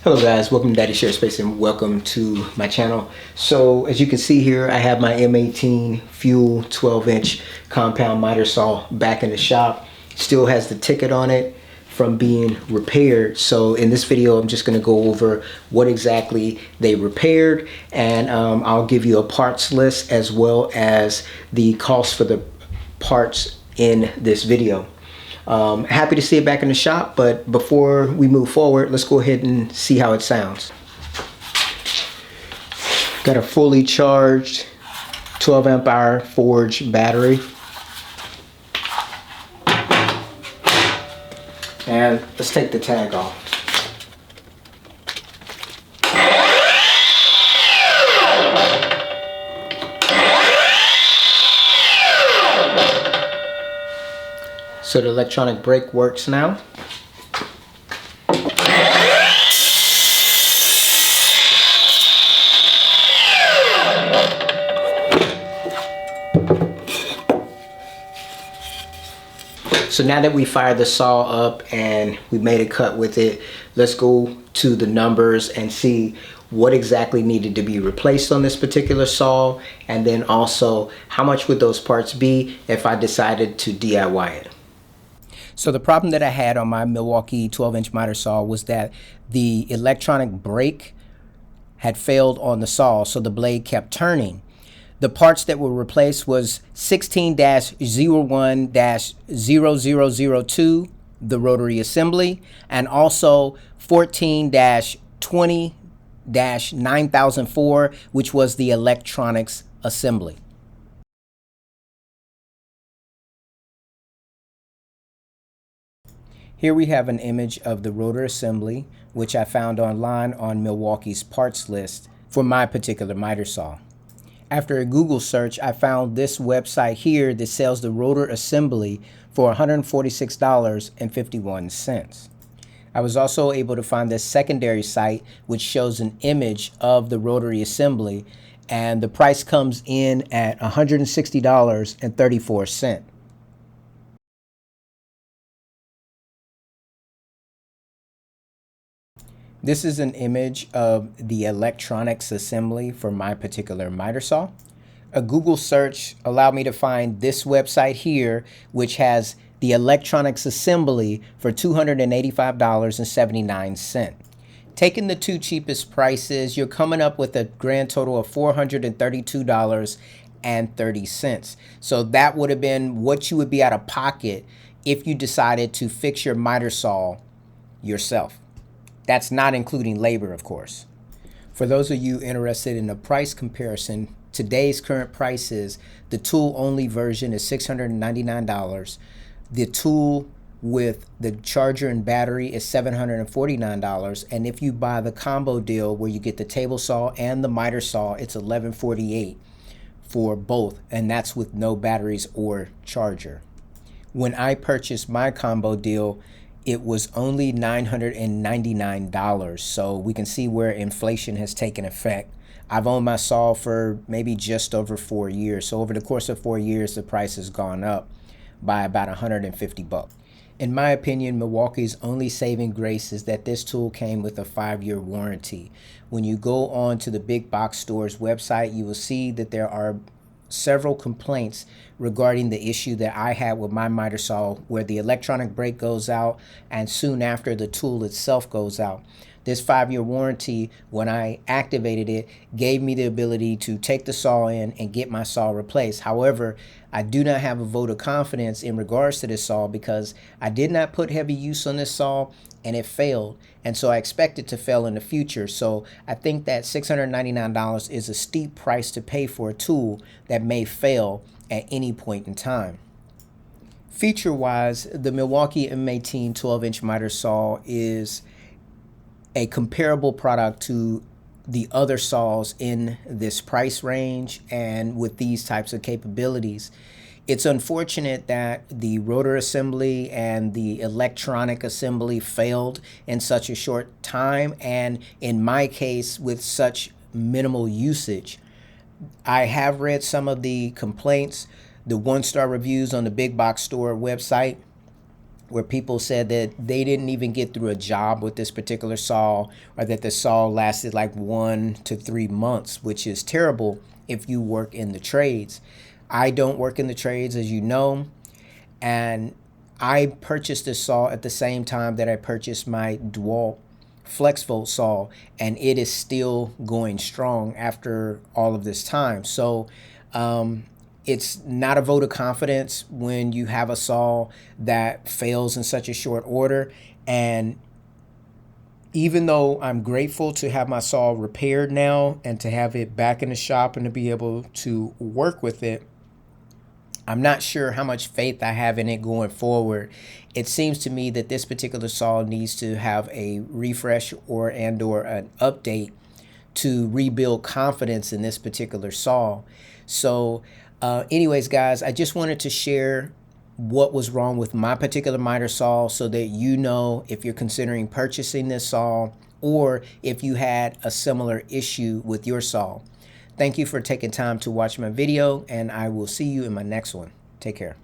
Hello guys, welcome to Daddy Share Space and welcome to my channel. So as you can see here, I have my M18 Fuel 12-inch compound miter saw back in the shop. Still has the ticket on it from being repaired. So in this video, I'm just gonna go over what exactly they repaired, and I'll give you a parts list as well as the cost for the parts in this video. Happy to see it back in the shop, but before we move forward, let's go ahead and see how it sounds. Got a fully charged 12 amp hour Forge battery. And let's take the tag off. So the electronic brake works now. So now that we fired the saw up and we made a cut with it, let's go to the numbers and see what exactly needed to be replaced on this particular saw, and then also how much would those parts be if I decided to DIY it. So the problem that I had on my Milwaukee 12-inch miter saw was that the electronic brake had failed on the saw, so the blade kept turning. The parts that were replaced was 16-01-0002, the rotary assembly, and also 14-20-9004, which was the electronics assembly. Here we have an image of the rotor assembly, which I found online on Milwaukee's parts list for my particular miter saw. After a Google search, I found this website here that sells the rotor assembly for $146.51. I was also able to find this secondary site which shows an image of the rotary assembly, and the price comes in at $160.34. This is an image of the electronics assembly for my particular miter saw. A Google search allowed me to find this website here, which has the electronics assembly for $285.79. Taking the two cheapest prices, you're coming up with a grand total of $432.30. So that would have been what you would be out of pocket if you decided to fix your miter saw yourself. That's not including labor, of course. For those of you interested in a price comparison, today's current prices, the tool-only version is $699. The tool with the charger and battery is $749. And if you buy the combo deal where you get the table saw and the miter saw, it's $1148 for both, and that's with no batteries or charger. When I purchased my combo deal, it was only $999, so we can see where inflation has taken effect. I've owned my saw for maybe just over 4 years, so over the course of 4 years, the price has gone up by about $150. In my opinion, Milwaukee's only saving grace is that this tool came with a 5-year warranty. When you go on to the big box store's website, you will see that there are several complaints regarding the issue that I had with my miter saw, where the electronic brake goes out and soon after the tool itself goes out. This 5-year warranty, when I activated it, gave me the ability to take the saw in and get my saw replaced. However, I do not have a vote of confidence in regards to this saw because I did not put heavy use on this saw and it failed. And so I expect it to fail in the future. So I think that $699 is a steep price to pay for a tool that may fail at any point in time. Feature-wise, the Milwaukee M18 12-inch miter saw is a comparable product to the other saws in this price range and with these types of capabilities. It's unfortunate that the rotor assembly and the electronic assembly failed in such a short time, and in my case with such minimal usage. I have read some of the complaints, the 1-star reviews on the big box store website, where people said that they didn't even get through a job with this particular saw, or that the saw lasted like 1 to 3 months, which is terrible if you work in the trades. I don't work in the trades, as you know, and I purchased this saw at the same time that I purchased my DeWalt FlexVolt saw, and it is still going strong after all of this time. So it's not a vote of confidence when you have a saw that fails in such a short order. And even though I'm grateful to have my saw repaired now and to have it back in the shop and to be able to work with it, I'm not sure how much faith I have in it going forward. It seems to me that this particular saw needs to have a refresh or an update to rebuild confidence in this particular saw. So anyways, guys, I just wanted to share what was wrong with my particular miter saw so that you know if you're considering purchasing this saw or if you had a similar issue with your saw. Thank you for taking time to watch my video, and I will see you in my next one. Take care.